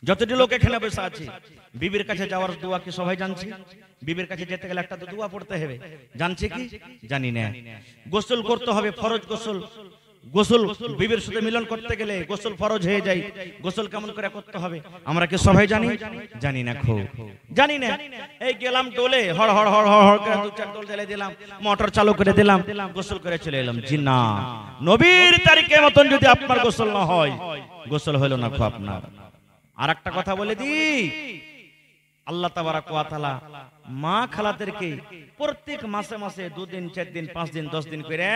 যতটি লোক এখানে বসে আছে বিবির কাছে যাওয়ার দোয়া কি সবাই জানছি? বিবির কাছে যেতে গেলে একটা তো দোয়া পড়তে হবে, জানছে কি? জানি না। গোসল করতে হবে, ফরজ গোসল। গোসল বিবির সাথে মিলন করতে গেলে গোসল ফরজ হয়ে যায়। গোসল কেমন করে করতে হবে আমরা কি সবাই জানি? জানি না, খুব জানি না। এই গেলাম ডোলে, হড় হড় হড় হড় হড় করে দু চার ডোল জ্বালিয়ে দিলাম, মোটর চালু করে দিলাম, গোসল করে চলে এলাম। জি না, নবীর তারিখের মতন যদি আপনার গোসল না হয়, গোসল হলো না খুব আপনার। আর একটা কথা বলে দি, আল্লাহ তাবারাক ওয়া তাআলা মা খালাদেরকে প্রত্যেক মাসে মাসে 2 দিন 4 দিন 5 দিন 10 দিন করে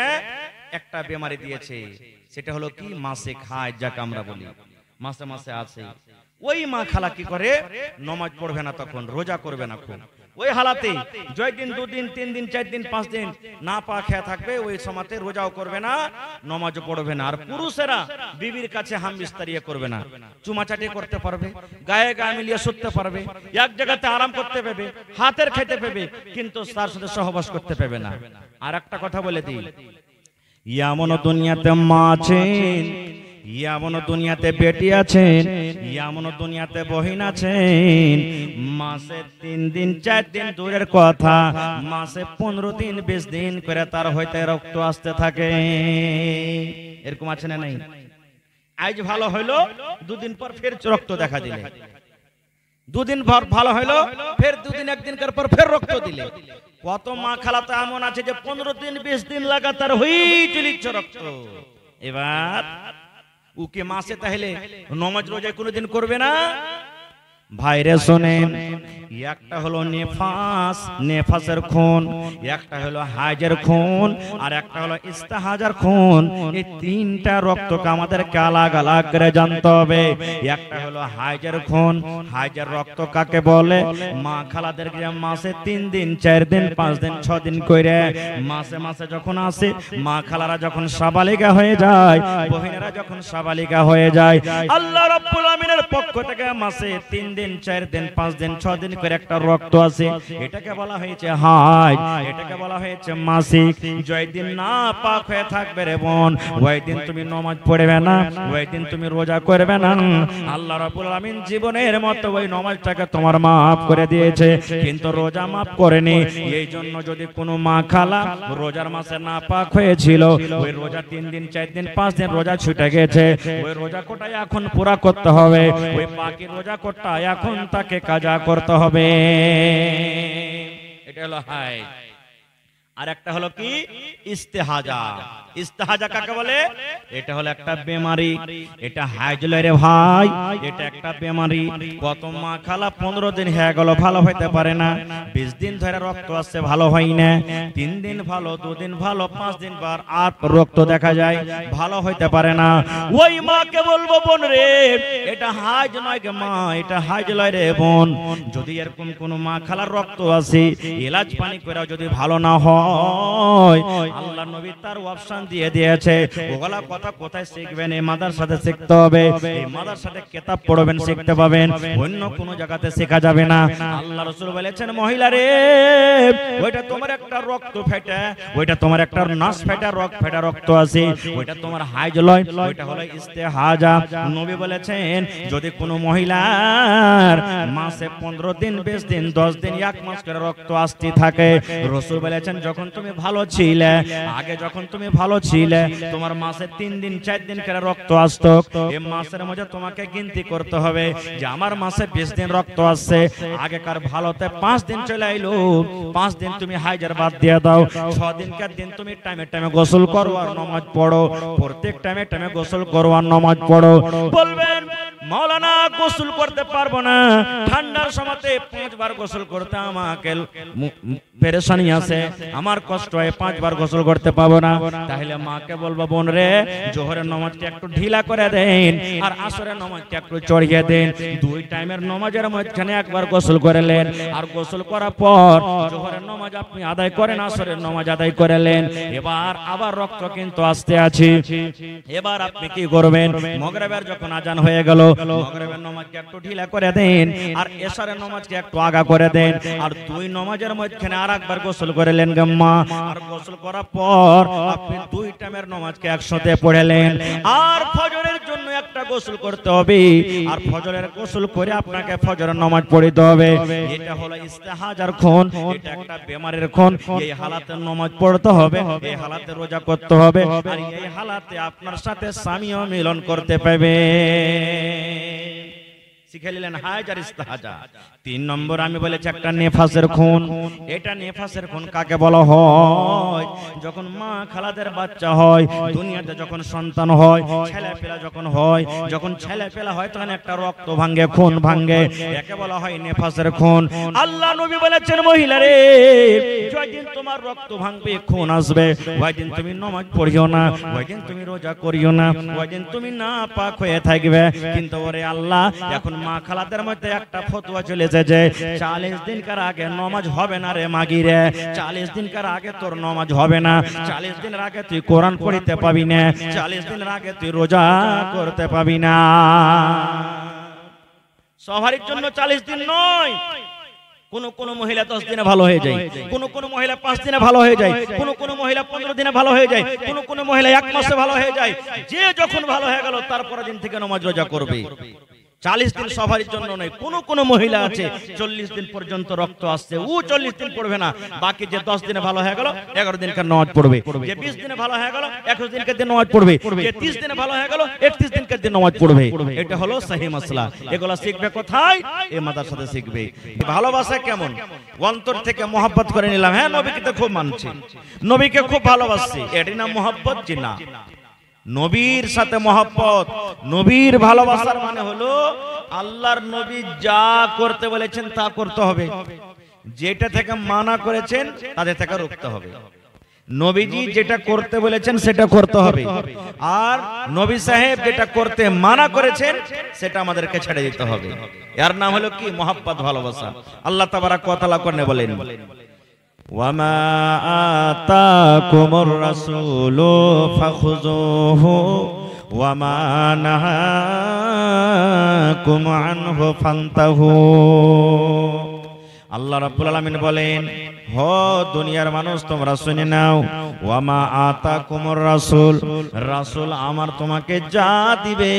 একটা বেমারি দিয়েছে। সেটা হলো কি? মাসে খায়, যাকে আমরা বলি মাসে মাসে আছে। ওই মা খালা কি করে? নামাজ পড়বে না, তখন রোজা করবে না। খুব ওই হালাতে জয় দিন 2 দিন 3 দিন 4 দিন 5 দিন না পা খেয়ে থাকবে। ওই সময়তে রোজাও করবে না, নামাজও পড়বে না। আর পুরুষেরা বিবির কাছে হাম বিস্তারিয়ে করবে না, চুমাচাটি করতে পারবে, গায়ে গায়ে মিলিয়ে শুতে পারবে, এক জায়গাতে আরাম করতে পারবে, হাতের খেতে পারবে, কিন্তু তার সাথে সহবাস করতে পারবে না। আর একটা কথা বলে দিই, এমন দুনিয়াতে মা আছেন, এমন দুনিয়াতে বেটি আছেন, এমন দুনিয়াতে বহিন আছেন, মাসে 3 দিন 4 দিন দূরের কথা, মাসে 15 দিন 20 দিন করে তার হইতে রক্ত আসতে থাকে। এরকম আছে না নাই? আজ ভালো হইলো, 2 দিন পর ফের রক্ত দেখা দিলে, 2 দিন পর ভালো হইলো, ফের 2 দিন 1 দিন পর ফের রক্ত দিলে। কত মা খালা তো এমন আছে যে 15 দিন 20 দিন লাগাতার হই চলিচ্ছে রক্ত। এবার উকে মাসে তাহলে নামাজ রোজা কোনোদিন করবে না? ভাইরে শোনেন, একটা হলো নেফাস, নেফাসের খুন, একটা হলো হাজের খুন, আর একটা হলো ইস্তেহাজার খুন। এই 3টা রক্তকে আমাদেরকে আলাদা আলাদা করে জানতে হবে। একটা হলো হাজের খুন, হাজের রক্ত কাকে বলে? মা খালাদেরকে মাসে 3 দিন 4 দিন 5 দিন 6 দিন করে মাসে মাসে যখন আসে, মা খালারা যখন সাবালিকা হয়ে যায়, বহিনেরা যখন সাবালিকা হয়ে যায়, আল্লাহ রাব্বুল আমিনের পক্ষ থেকে মাসে 3 দিন 4 দিন 5 দিন 6 দিন করে একটা রক্ত আছে। এটাকে বলা হয়েছে হাজ, এটাকে বলা হয়েছে মাসিক। যেই দিন না পাক হয়ে থাকবে রে বোন, ওই দিন তুমি নামাজ পড়বে না, ওই দিন তুমি রোজা করবে না। আল্লাহ রাব্বুল আমিন জীবনের মতো ওই নামাজটাকে তোমার maaf করে দিয়েছে, কিন্তু রোজা maaf করেনি। এই জন্য যদি কোনো মা খালা রোজার মাসে না পাক হয়েছিল, ওই রোজা 3 দিন 4 দিন 5 দিন রোজা ছুটে গেছে, ওই রোজা কোটাই এখন পুরা করতে হবে। ওই বাকি রোজা কোটা এখন তাকে কাজা করতে হবে। এটা হলো হাই। আর একটা হলো কি? ইস্তেহাজা। ইস্তেহাজা কাকে বলে? এটা হলো একটা বেমারি, এটা হাইজ লয় রে ভাই, এটা একটা বেমারি। কত মা খালা 15 দিন হয়ে গেল ভালো হইতে পারে না, 20 দিন ধরে রক্ত আসছে ভালো হয় না, 3 দিন ভালো, 2 দিন ভালো, 5 দিন পর আর রক্ত দেখা যায়, ভালো হইতে পারে না। ওই মাকে বলবো, বোন রে, এটা হাইজ নয় গে মা, এটা হাইজ লয় রে বোন। যদি এরকম কোন মা খালার রক্ত আসে, এলাচ পানি করে যদি ভালো না হয়, আল্লাহ নবী তার অপশন দিয়ে দিয়েছে। ওগুলা কথা কোথায় শিখবেন? এই মাদ্রাসাতে শিখতে হবে, এই মাদ্রাসাতে কিতাব পড়বেন, শিখতে পাবেন, অন্য কোনো জায়গাতে শেখা যাবে না। আল্লাহ রাসূল বলেছেন, মহিলা রে, ওইটা তোমার একটা রক্ত ফেটে, ওইটা তোমার একটা নাস ফেটে, রক্ত আছে, ওইটা তোমার হাইজ লয়, ওইটা হলো ইস্তেহাজা। নবী বলেছেন, যদি কোনো মহিলার মাসে 15 দিন 20 দিন 10 দিন 1 মাস করে রক্ত আসতে থাকে, রাসূল বলেছেন, যখন তুমি ভালো ছিলে, আগে যখন তুমি ভালো ছিলে, তোমার মাসে 3 দিন 4 দিন করে রক্ত আসতো, এই মাসের মধ্যে তোমাকে গিনতি করতে হবে যে আমার মাসে 20 দিন রক্ত আসছে, আগেকার ভালোতে 5 দিন চলে আইলো, 5 দিন তুমি হাইজার বাদ দিয়ে দাও, 6 দিনকার দিন তুমি টাইমে টাইমে গোসল করো আর নামাজ পড়ো, প্রত্যেক টাইমে টাইমে গোসল করো আর নামাজ পড়ো। বলবেন, মাওলানা গোসল করতে পারবো না, ঠান্ডার সময়তে 5 বার গোসল করতে আমাকে পেরেশানি আছে, আমার কষ্ট হয়, 5 বার গোসল করতে পাবো না। তাহলে মাকে বলবো, বোন রে, জোহরের নামাজটা একটু ঢিলা করে দেন আর আসরের নামাজটা একটু চড়িয়ে দেন, 2 টাইমের নামাজের মাঝখানে একবার গোসল করলেন, আর গোসল করার পর জোহরের নামাজ আপনি আদায় করেন, আসরের নামাজ আদায় করলেন। এবার আবার রক্ত কিন্তু আসতে আছে, এবার আপনি কি করবেন? মাগরিবের যখন আজান হয়ে গেল, মাগরিবের নামাজকে একটু ঢিলা করে দেন আর এশারের নামাজকে একটু আগা করে দেন আর দুই নামাজের মধ্যখানে আরেকবার গোসল করলেন গাম্মা আর গোসল করার পর আপনি দুই টাইমের নামাজকে একসাথে পড়লেন আর ফজরের জন্য একটা গোসল করতে হবে আর ফজরের গোসল করে আপনাকে ফজরের নামাজ পড়তে হবে এটা হলো ইস্তেহাজার খুন এটা একটা বেমারের খুন এই হালাতে নামাজ পড়তে হবে এই হালাতে রোজা করতে হবে আর এই হালাতে আপনার সাথে স্বামীও মিলন করতে পারবে শিখে নিলেন হাজার ইস্তেহাজা 3 নম্বর আমি বলেছি একটা নেফাসের খুন এটা নেফাসের খুন কাকে বলা হয় যখন মা খালাদের বাচ্চা হয় দুনিয়াতে যখন সন্তান হয় ছেলেপেলা যখন হয় যখন ছেলেপেলা হয় তখন একটা রক্ত ভাঙে খুন ভাঙে একে বলা হয় নেফাসের খুন আল্লাহ নবী বলেছেন মহিলা রে যেদিন তোমার রক্ত ভাঙবে খুন আসবে ওই দিন তুমি নামাজ পড়িও না ওই দিন তুমি রোজা করিও না ওই দিন তুমি নাপাক হয়ে থাকবে কিন্তু ওরে আল্লাহ এখন মা খালাদের মধ্যে একটা ফতোয়া চলেছে যে 40 দিনকার আগে নামাজ হবে না রে মাগি রে 40 দিনকার আগে তোর নামাজ হবে না 40 দিনের আগে তুই কোরআন পড়তে পাবি না 40 দিনের আগে তুই রোজা করতে পাবি না সবার জন্য 40 দিন নয় কোন মহিলা 10 দিনে ভালো হয়ে যায় কোন মহিলা 5 দিনে ভালো হয়ে যায় কোন মহিলা 15 দিনে ভালো হয়ে যায় কোন মহিলা 1 মাসে ভালো হয়ে যায় যে যখন ভালো হয়ে গেল তারপরের দিন থেকে নামাজ রোজা করবে 40 দিন সবার জন্য নয় কোন মহিলা আছে 40 দিন পর্যন্ত রক্ত আসছে ও 40 দিন পড়বে না বাকি যে 10 দিনে ভালো হয়ে গেল 11 দিনকার নামাজ পড়বে যে 20 দিনে ভালো হয়ে গেল 21 দিনকার দিন নামাজ পড়বে যে 30 দিনে ভালো হয়ে গেল 31 দিনকার দিন নামাজ পড়বে এটা হলো সহিহ মাসলা এগুলা শিখবে কোথায় এই মাদ্রাসাতে শিখবে ভালোবাসা কেমন অন্তর থেকে মহব্বত করে নিলাম হ্যাঁ নবীকে তো খুব মানছি নবীকে খুব ভালোবাসছি এটাই না মহব্বত জি না নবীর সাথে মহব্বত নবীর ভালোবাসার মানে হলো আল্লাহর নবী যা করতে বলেছেন তা করতে হবে যেটা থেকে মানা করেছেন তাদের থেকে রুখতে হবে নবীজি যেটা করতে বলেছেন সেটা করতে হবে আর নবী সাহেব যেটা করতে মানা করেছেন সেটা আমাদেরকে ছেড়ে দিতে হবে এর নাম হলো কি মহব্বত ভালোবাসা আল্লাহ তাবারাক ওয়া তাআলা কোরআনে বলেন ওয়ামা আতাকুমুর রাসূলু ফাখুযুহু ওয়ামা নাহাকুম আনহু ফান্তাহু আল্লাহ রাব্বুল আলামিন বলেন হো দুনিয়ার মানুষ তোমরা শুনে নাও ওয়ামা আতাকুমুর রাসূল রাসূল আমার তোমাকে যা দিবে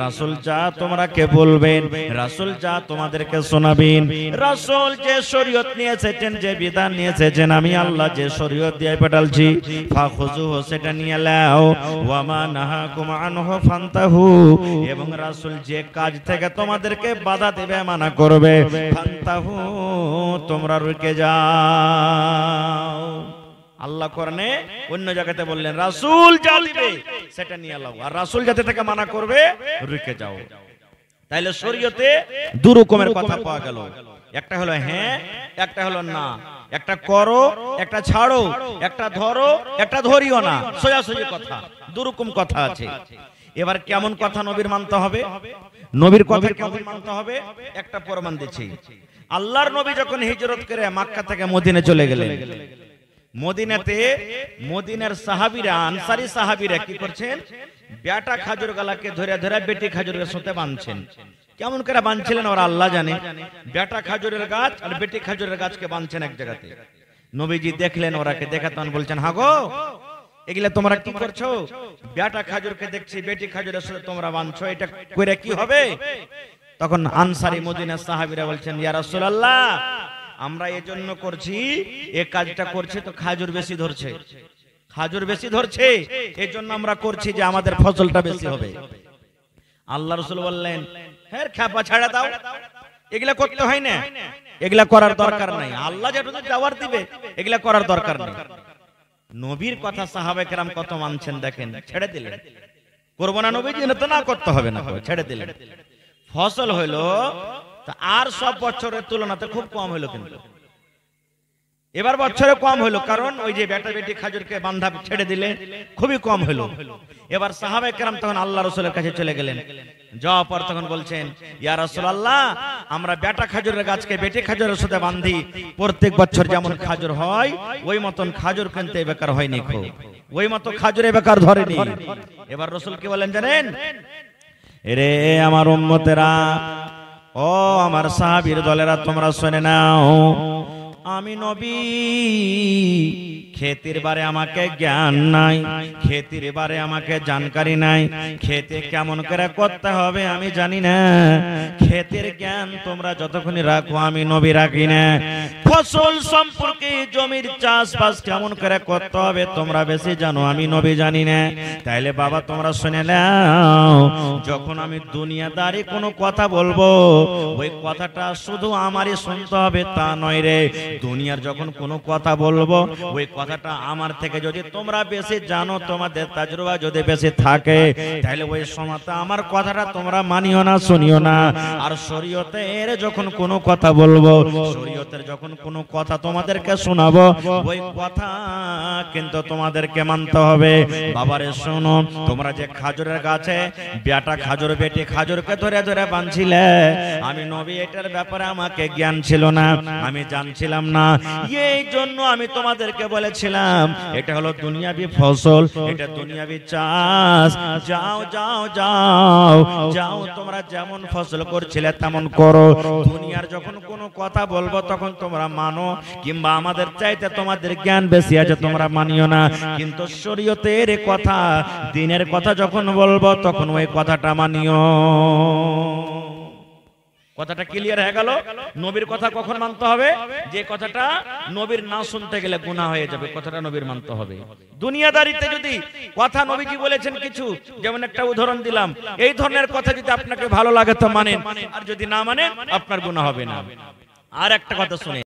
রাসূল যা তোমরাকে বলবেন রাসূল যা তোমাদেরকে শোনাবেন রাসূল যে শরীয়ত নিয়ে এসেছেন যে বিধান নিয়ে এসেছেন আমি আল্লাহ যে শরীয়ত দিয়ে পাঠালছি ফাখুযুহু সেটা নিয়ে নাও ওয়ামা নাহাকুম আনহু ফান্তাহু এবং রাসূল যে কাজ থেকে তোমাদেরকে বাধা দেবে মানা করবে ফান্তাহু তোমরা রুকে যাও আল্লাহ কোরআনে অন্য জায়গাতে বললেন রাসূল যা দিবে সেটা নিয়ে নাও আর রাসূল যাতে থেকে মানা করবে রুকে যাও তাইলে শরীয়তে দুই রকমের কথা পাওয়া গেল একটা হলো হ্যাঁ একটা হলো না একটা করো একটা ছাড়ো একটা ধরো একটা ধরিও না সোজাসুজি কথা দুই রকম কথা আছে এবার কেমন কথা নবীর মানতে হবে নবীর কথা কেমন মানতে হবে একটা প্রমাণ দিচ্ছি আল্লাহর নবী যখন হিজরত করে মক্কা থেকে মদিনা চলে গেলেন মদিনাতে মদিনার সাহাবীরা আনসারী সাহাবীরা কি করছেন বেটা খাজুর গালাকে ধরে ধরে বেটি খাজুরের সাথে বাঁধছেন কেমন করে বাঁধছিলেন ওরা আল্লাহ জানে বেটা খাজুরের গাছ আর বেটি খাজুরের গাছকে বাঁধছেন এক জায়গাতে নবীজি দেখলেন ওরাকে দেখে তখন বলছেন হাগো এগুলা তোমরা কি করছো বেটা খাজুরকে দেখছি বেটি খাজুরের সাথে তোমরা বাঁধছো এটা কইরা কি হবে তখন আনসারী মদিনার সাহাবীরা বলছেন ইয়া রাসূলুল্লাহ আমরা এজন্য করছি এই কাজটা করছে তো খাজুর বেশি ধরছে এজন্য আমরা করছি যে আমাদের ফসলটা বেশি হবে আল্লাহ রাসূল বললেন হ্যাঁ খেপা ছাড়া দাও এগুলা করতে হয় না এগুলা করার দরকার নাই আল্লাহ যেটা দাওয়াত দিবে এগুলা করার দরকার নেই নবীর কথা সাহাবায়ে কেরাম কত মানছেন দেখেন ছেড়ে দিলেন করব না নবীজি তো না করতে হবে না ছেড়ে দিলেন ফসল হইলো তা আর সব বছরের তুলনাতে খুব কম হইলো কিন্তু এবার বছরে কম হইলো কারণ ওই যে বেটা বেটি খাজুরকে বান্ধা ছেড়ে দিলে খুবই কম হইলো এবার সাহাবায়ে কেরাম তখন আল্লাহ রাসূলের কাছে চলে গেলেন যাওয়ার পর তখন বলছেন ইয়া রাসূলুল্লাহ আমরা বেটা খাজুরের গাছকে বেটি খাজুরের সাথে বাঁধি প্রত্যেক বছর যেমন খাজুর হয় ওই মতন খাজুর কিনতে বেকার হয়নি ওই মত খাজুরে বেকার ধরেনি এবার রাসূল কি বলেন জানেন রে আমার উম্মতেরা, ও আমার সাহাবীর দলেরা, তোমরা শুনে নাও, আমি নবী খেতির বারে আমাকে জ্ঞান নাই, খেতির বারে আমাকে জানকারি নাই, খেতে কেমন করে করতে হবে আমি জানি না। খেতের জ্ঞান তোমরা যতক্ষণ রাখো আমি নবী রাখি না। ফসল সম্পর্কে জমির চাষবাস কেমন করে করতে হবে তোমরা বেশি জানো, আমি নবী জানি না। তাইলে বাবা তোমরা শুনে নাও, যখন আমি দুনিয়াদারি কোনো কথা বলবো ওই কথাটা শুধু আমারই শুনতে হবে তা নয় রে। দুনিয়ার যখন কোনো কথা বলবো ওই কথাটা আমার থেকে যদি তোমরা বেশি জানো, তোমাদের তাজরুবা যদি বেশি থাকে, তাহলে ওই সময়তে আমার কথাটা তোমরা মানিও না, শুনিও না। আর শরীয়তের যখন কোনো কথা বলবো, শরীয়তের যখন কোনো কথা তোমাদেরকে শোনাবো, ওই কথা কিন্তু তোমাদেরকে মানতে হবে। বাবারে শোনো, তোমরা যে খাজুরের গাছে বেটা খাজুর বেটি খাজুরকে ধরে ধরে বাঁধছিলে, আমি নবী এটার ব্যাপারে আমাকে জ্ঞান ছিল না, আমি জানছিলাম না। এই জন্য আমি তোমাদেরকে বলেছিলাম এটা হলো দুনিয়াবি ফসল, এটা দুনিয়াবি চাষ। যাও যাও যাও যাও, তোমরা যেমন ফসল করছিলে তেমন করো। দুনিয়ার যখন কোনো কথা বলবো তখন তোমরা মানো, কিংবা আমাদের চাইতে তোমাদের জ্ঞান বেশি আছে তোমরা মানিও না। কিন্তু শরীয়তের কথা, দিনের কথা যখন বলবো তখন ওই কথাটা মানিও। কথাটা ক্লিয়ার হয়ে গেল? নবীর কথা কখন মানতে হবে? যে কথাটা নবীর না শুনতে গেলে গুনাহ হয়ে যাবে, কথাটা নবীর মানতে হবে। দুনিয়াদারিতে যদি কথা নবীজি বলেছেন কিছু, যেমন একটা উদাহরণ দিলাম, এই ধরনের কথা যদি আপনাকে ভালো লাগে তো মানেন, আর যদি না মানেন আপনার গুনাহ হবে না। আর একটা কথা শুনে